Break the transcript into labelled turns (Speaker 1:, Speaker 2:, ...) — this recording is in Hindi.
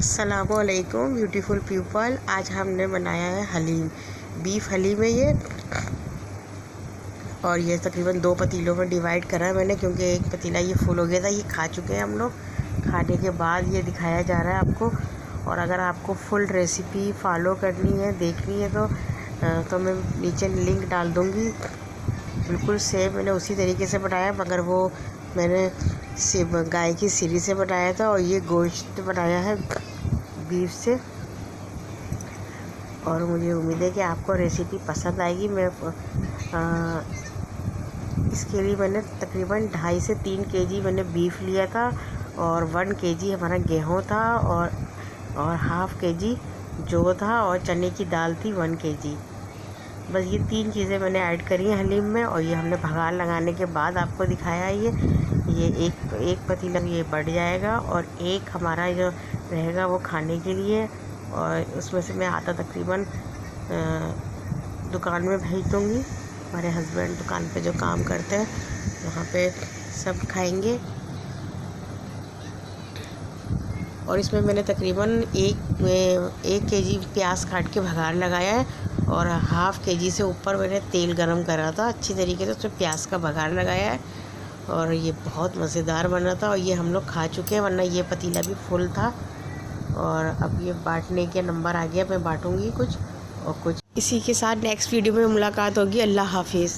Speaker 1: अस्सलामुअलैकुम ब्यूटीफुल पीपल। आज हमने बनाया है हलीम, बीफ हलीम है ये। और ये तकरीबन 2 पतीलों में डिवाइड करा है मैंने, क्योंकि एक पतीला ये फुल हो गया था। ये खा चुके हैं हम लोग। खाने के बाद ये दिखाया जा रहा है आपको। और अगर आपको फुल रेसिपी फॉलो करनी है, देखनी है तो मैं नीचे लिंक डाल दूँगी। बिल्कुल सेम मैंने उसी तरीके से बनाया, मगर वो मैंने गाय की सिरी से बनाया था और ये गोश्त बनाया है बीफ से। और मुझे उम्मीद है कि आपको रेसिपी पसंद आएगी। इसके लिए मैंने तकरीबन 2.5 से 3 केजी मैंने बीफ लिया था, और 1 केजी हमारा गेहूँ था, और 1/2 केजी जौ था, और चने की दाल थी 1 केजी। बस ये 3 चीज़ें मैंने ऐड करी हैं हलीम में। और ये हमने भगार लगाने के बाद आपको दिखाया है। ये एक पतीला ये बढ़ जाएगा, और एक हमारा जो रहेगा वो खाने के लिए। और उसमें से मैं आधा तकरीबन दुकान में भेज दूँगी। हमारे हस्बैंड दुकान पे जो काम करते हैं वहाँ पे सब खाएंगे। और इसमें मैंने तकरीबन 1 केजी प्याज काट के भगार लगाया है, और 1/2 केजी से ऊपर मैंने तेल गरम करा था अच्छी तरीके से, उसमें प्याज का भगार लगाया है। और ये बहुत मज़ेदार बना था, और ये हम लोग खा चुके हैं, वरना ये पतीला भी फुल था। और अब ये बांटने के नंबर आ गया, मैं बांटूँगी कुछ और कुछ। इसी के साथ नेक्स्ट वीडियो में मुलाकात होगी। अल्लाह हाफिज़।